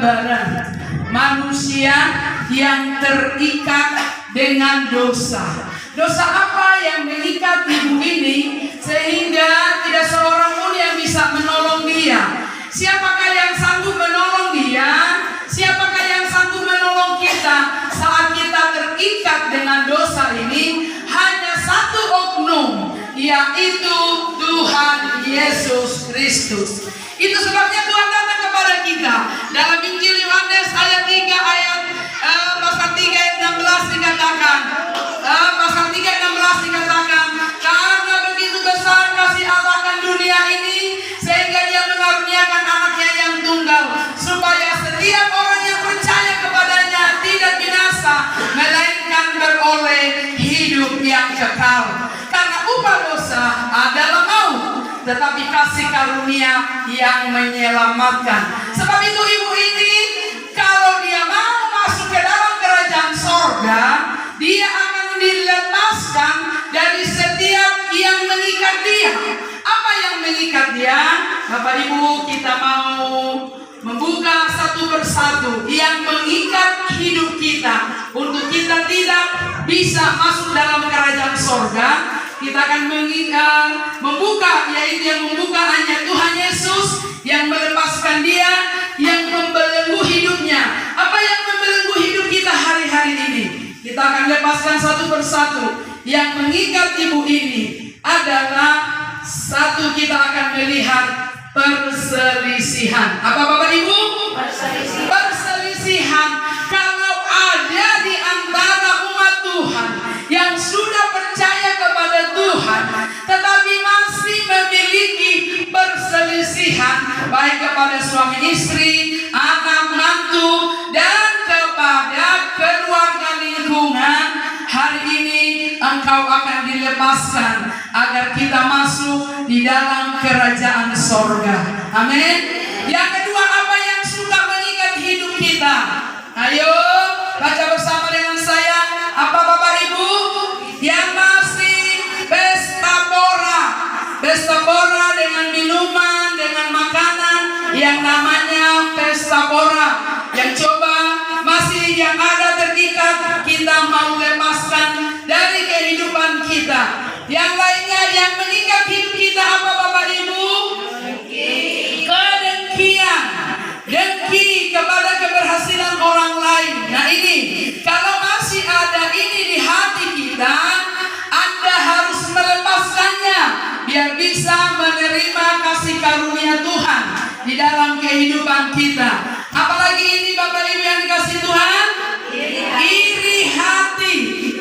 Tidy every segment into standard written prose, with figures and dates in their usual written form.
gambaran manusia yang terikat dengan dosa. Dosa apa yang mengikat ibu ini sehingga tidak seorang pun yang bisa menolong dia? Siapakah yang sanggup menolong dia? Siapakah yang sanggup menolong kita saat kita terikat dengan dosa ini? Hanya satu oknum, yaitu Tuhan Yesus Kristus. Itu sebabnya Tuhan datang kepada kita. Dalam Injil Yohanes ayat 3 pasal 3 ayat 16 dikatakan, karena begitu besar kasih Allah akan dunia ini sehingga Dia mengaruniakan anaknya yang tunggal, supaya setiap orang yang percaya kepadanya tidak binasa, melainkan beroleh hidup yang kekal. Karena upah dosa adalah maut, tetapi kasih karunia yang menyelamatkan. Sebab itu ibu ini, kalau dia mau masuk ke dalam kerajaan sorga, dia akan dilepaskan dari setiap yang mengikat dia. Apa yang mengikat dia? Bapak Ibu, kita mau membuka satu persatu yang mengikat hidup kita untuk kita tidak bisa masuk dalam kerajaan sorga. Kita akan membuka, yaitu yang membuka hanya Tuhan Yesus, yang melepaskan dia, yang membelenggu hidupnya. Apa yang membelenggu hidup kita hari-hari ini? Kita akan lepaskan satu persatu. Yang mengikat ibu ini adalah satu, kita akan melihat perselisihan. Apa Bapak Ibu? Perselisihan. Kalau ada di antara umat Tuhan yang sudah percaya kepada Tuhan, tetapi masih memiliki perselisihan, baik kepada suami istri, anak menantu, dan kepada keluarga lingkungan, hari ini engkau akan dilepaskan agar kita masuk di dalam kerajaan sorga. Amin. Yang kedua, apa yang suka mengikat hidup kita? Ayo baca bersama dengan saya. Apa Bapak Ibu? Yang masih pesta pora dengan minuman, dengan makanan yang namanya pesta pora. Yang coba masih yang ada terikat, kita mau lepaskan dari kehidupan kita. Yang lainnya yang mengikat hidup kita apa Bapak Ibu? Kedengkian. Dengki kepada keberhasilan orang lain. Nah ini, kalau masih ada ini di hati kita, Anda harus melepaskannya biar bisa menerima kasih karunia Tuhan di dalam kehidupan kita. Apalagi ini Bapak Ibu yang dikasih Tuhan, iri hati.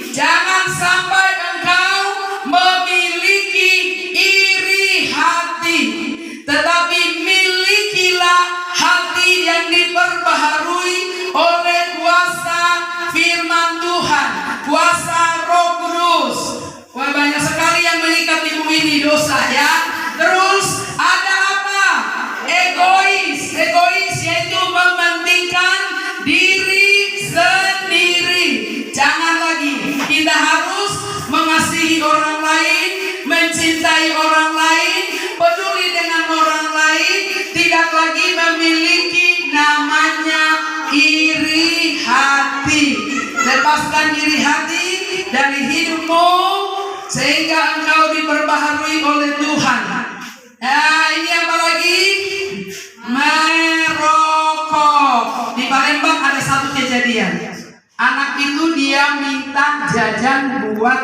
Jangan sampai engkau memiliki iri hati, tetapi milikilah hati yang diperbaharui oleh kuasa firman Tuhan, kuasa Roh Kudus. Wah, banyak sekali yang mengikat ibu ini dosa ya. Terus ada apa? Egois yaitu mementingkan diri sendiri. Jangan lagi, kita harus mengasihi orang lain, mencintai orang lain, peduli dengan orang lain, tidak lagi memiliki namanya iri hati. Lepaskan iri hati dari hidupmu sehingga engkau diperbaharui oleh Tuhan. Nah, ini apa lagi? Merokok. Di Palembang ada satu kejadian. Anak itu dia minta jajan buat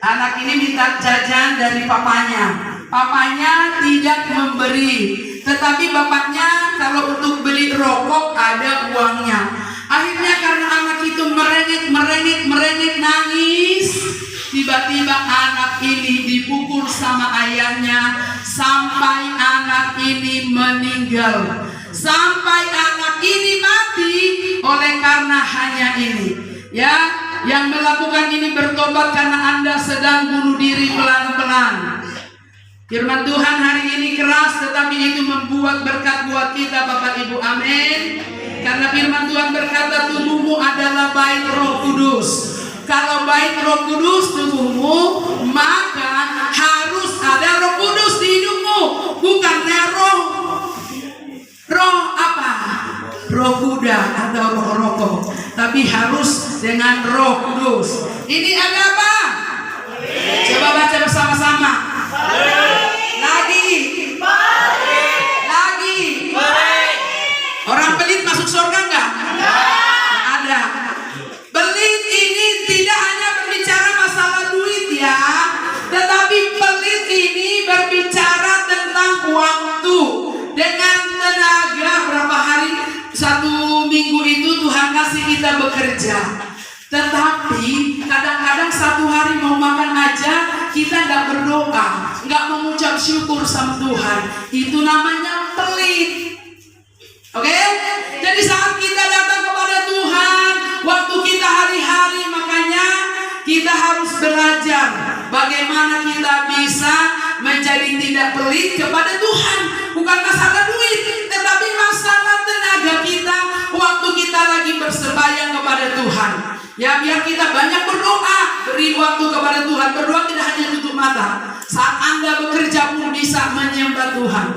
anak ini minta jajan dari papanya. Papanya tidak memberi, tetapi bapaknya kalau untuk beli rokok ada uangnya. Akhirnya karena anak itu merengek nangis, tiba-tiba anak ini dipukul sama ayahnya sampai anak ini meninggal. Sampai anak ini mati oleh karena hanya ini. Ya, yang melakukan ini bertobat karena Anda sedang bunuh diri pelan-pelan. Firman Tuhan hari ini keras, tetapi itu membuat berkat buat kita Bapak Ibu. Amin. Karena firman Tuhan berkata tubuhmu adalah bait Roh Kudus. Kalau bait Roh Kudus tubuhmu, maka harus ada Roh Kudus di hidupmu. Bukan roh apa? Roh muda atau roh rokok, tapi harus dengan Roh Kudus. Ini ada apa? Coba baca bersama-sama. Lagi. Orang pelit masuk surga enggak? Ada. Pelit ini tidak hanya berbicara masalah duit ya, tetapi pelit ini berbicara tentang waktu. Dengan tenaga berapa hari, 1 minggu itu Tuhan kasih kita bekerja. Tetapi kadang-kadang 1 hari mau makan aja kita nggak berdoa, nggak mengucap syukur sama Tuhan. Itu namanya pelit. Oke? Jadi saat kita datang kepada Tuhan, waktu kita hari-hari, makanya kita harus belajar bagaimana kita bisa menjadi tidak pelit kepada Tuhan. Bukan masalah duit, tetapi masalah tenaga kita waktu kita lagi bersembahyang kepada Tuhan. Ya, biar kita banyak berdoa, beri waktu kepada Tuhan. Berdoa tidak hanya tutup mata. Saat Anda bekerja pun bisa menyembah Tuhan.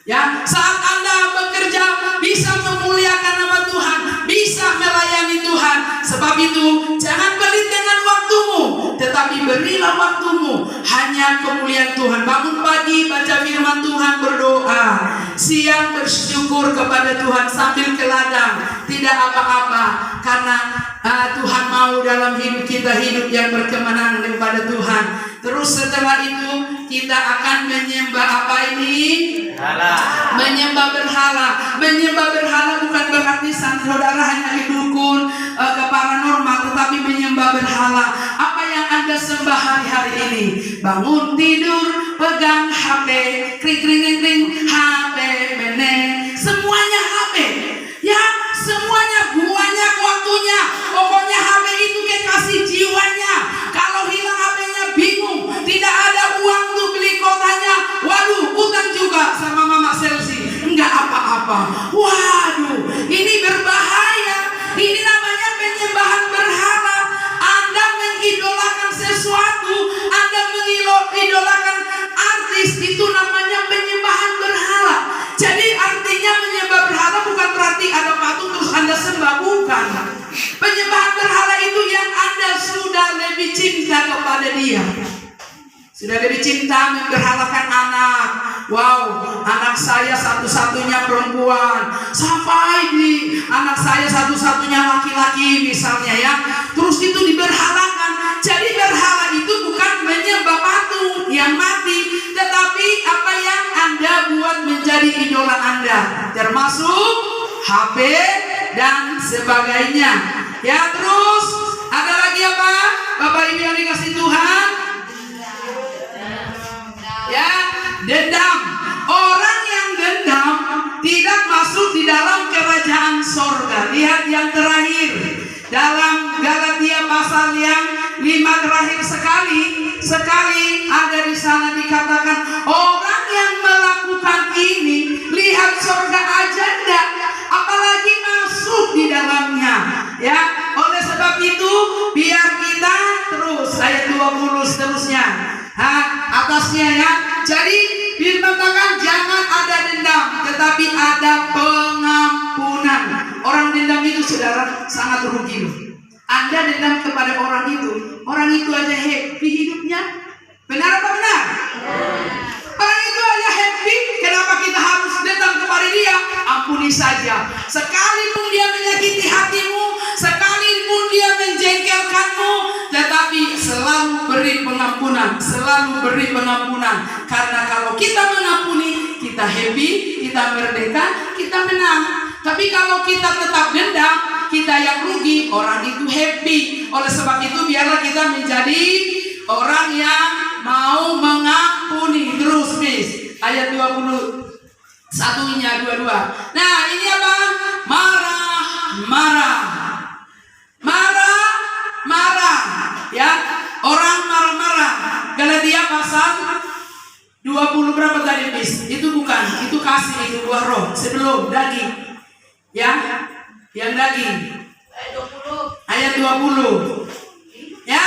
Ya, saat Anda bekerja bisa memuliakan nama Tuhan, bisa melayani Tuhan. Sebab itu jangan pelit dengan waktumu, tetapi berilah waktumu hanya kemuliaan Tuhan. Bangun pagi baca firman Tuhan, berdoa. Siang bersyukur kepada Tuhan sambil ke ladang. Tidak apa-apa, karena Tuhan mau dalam hidup kita hidup yang berkemenangan kepada Tuhan. Terus setelah itu kita akan menyembah apa ini? Menyembah berhala. Menyembah berhala bukan berarti saudara hanya didukun ke paranormal, tetapi menyembah berhala. Apa yang Anda sembah hari-hari ini? Bangun tidur, pegang HP, kring, HP, semuanya HP. Ya, semuanya banyak waktunya. Pokoknya HP itu kasih jiwanya. Kalau hilang HP-nya bingung, tidak ada uang untuk beli kotanya. Waduh, utang juga sama Mama Selsi. Enggak apa-apa. Waduh, ini berbahaya. Ini namanya penyembahan berhala. Anda mengidolakan sesuatu, Anda mengidolakan artis, itu namanya penyembahan berhala. Jadi artinya menyembah berhala bukan berarti ada patung terus Anda sembah, bukan. Penyembahan berhala itu yang Anda sudah lebih cinta kepada dia. Sudah lebih cinta memberhalakan anak. Wow, anak saya satu-satunya perempuan, sampai di anak saya satu-satunya laki-laki misalnya ya. Terus itu diberhalakan. Jadi berhala itu bukan menyembah patung yang mati, tetapi apa yang Anda buat menjadi idola Anda, termasuk HP dan sebagainya. Ya, terus ada lagi apa? Bapak Ibu yang dikasih Tuhan? Ya, dendam. Orang yang dendam tidak masuk di dalam kerajaan sorga. Lihat yang terakhir dalam Galatia pasal yang 5 terakhir sekali ada di sana dikatakan orang yang melakukan ini, lihat sorga aja enggak, apalagi masuk di dalamnya. Ya, oleh sebab itu biar kita terus ayat 20 seterusnya. Atasnya ya. Jadi dikatakan jangan ada dendam, tetapi ada pengampunan. Orang dendam itu saudara sangat rugi. Anda dendam kepada orang itu aja happy hidupnya. Benar apa benar? Orang itu aja happy, kenapa kita harus dendam kepada dia? Ampuni saja. Sekalipun dia menyakiti hatimu, sekalipun dia menjengkelkanmu, tetapi selalu beri pengampunan, selalu beri pengampunan. Karena kalau kita mengampuni, kita happy, kita merdeka, kita menang. Tapi kalau kita tetap dendam, kita yang rugi, orang itu happy. Oleh sebab itu biarlah kita menjadi orang yang mau mengampuni. Terus Miss, ayat 21-nya 22. Nah, ini apa? Marah. Ya, orang marah-marah. Galatia pasal 20 berapa tadi Miss? Itu bukan, itu kasih, itu buah roh. Sebelum daging. Ya, yang daging. Ayat 20. Ya,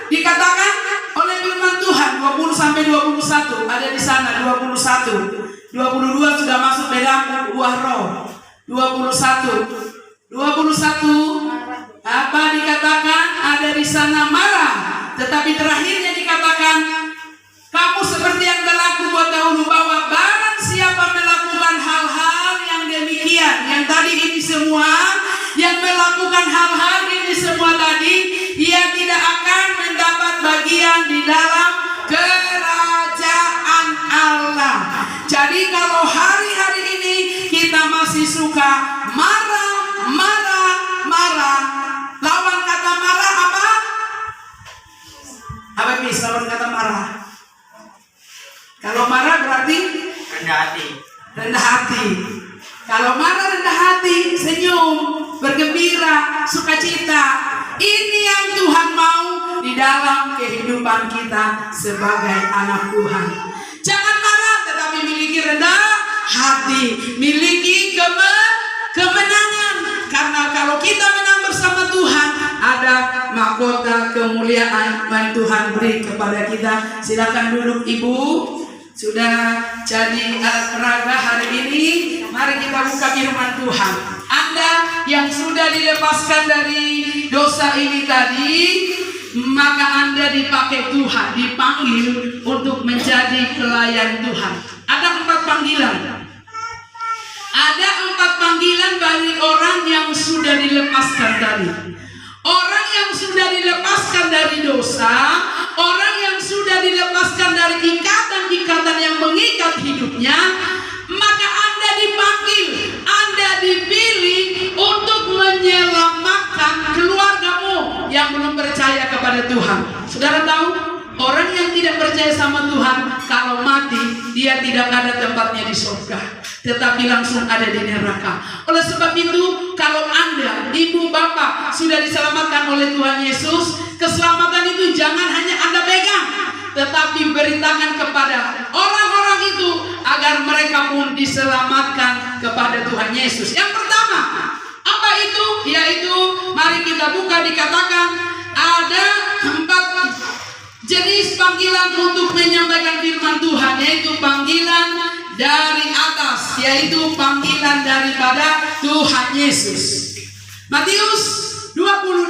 dikatakan oleh firman Tuhan 20 sampai 21 ada di sana 21. 22 sudah masuk dalam buah roh. 21. 21 apa dikatakan? Ada di sana marah, tetapi terakhirnya dikatakan kamu seperti yang telah kubuat dahulu, bahwa barang siapa melakukan hal-hal yang demikian, yang tadi ini semua, yang melakukan hal-hal ini semua tadi, ia tidak akan mendapat bagian di dalam kerajaan Allah. Jadi kalau hari-hari ini kita masih suka marah, lawan kata marah apa? Apa mis? Lawan kata marah. Kalau marah berarti rendah hati. Rendah hati. Kalau marah rendah hati, senyum, bergembira, sukacita. Ini yang Tuhan mau di dalam kehidupan kita sebagai anak Tuhan. Jangan marah, tetapi miliki rendah hati, miliki kemenangan. Karena kalau kita menang bersama Tuhan, ada mahkota kemuliaan yang Tuhan beri kepada kita. Silakan duduk Ibu. Sudah jadi peraga hari ini, mari kita buka firman Tuhan. Anda yang sudah dilepaskan dari dosa ini tadi, maka Anda dipakai Tuhan, dipanggil untuk menjadi pelayan Tuhan. Ada 4 panggilan. Ada 4 panggilan bagi orang yang sudah dilepaskan tadi. Orang yang sudah dilepaskan dari dosa, orang yang sudah dilepaskan dari ikatan-ikatan yang mengikat hidupnya, maka Anda dipanggil, Anda dipilih untuk menyelamatkan keluargamu yang belum percaya kepada Tuhan. Saudara tahu, orang yang tidak percaya sama Tuhan, kalau mati, dia tidak ada tempatnya di surga, tetapi langsung ada di neraka. Oleh sebab itu, kalau Anda, ibu, bapak sudah diselamatkan oleh Tuhan Yesus, keselamatan itu jangan hanya Anda pegang, tetapi beritakan kepada orang-orang itu agar mereka pun diselamatkan kepada Tuhan Yesus. Yang pertama, apa itu? Yaitu, mari kita buka, dikatakan ada 4 jenis panggilan untuk menyampaikan firman Tuhan, yaitu panggilan dari atas, yaitu panggilan daripada Tuhan Yesus. Matius 28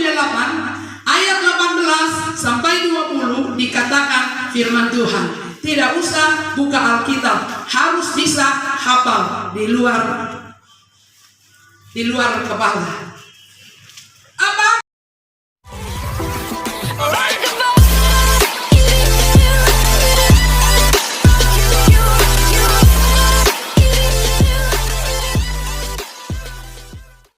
ayat 18 sampai 20 dikatakan firman Tuhan. Tidak usah buka Alkitab, harus bisa hafal di luar kepala. Apa?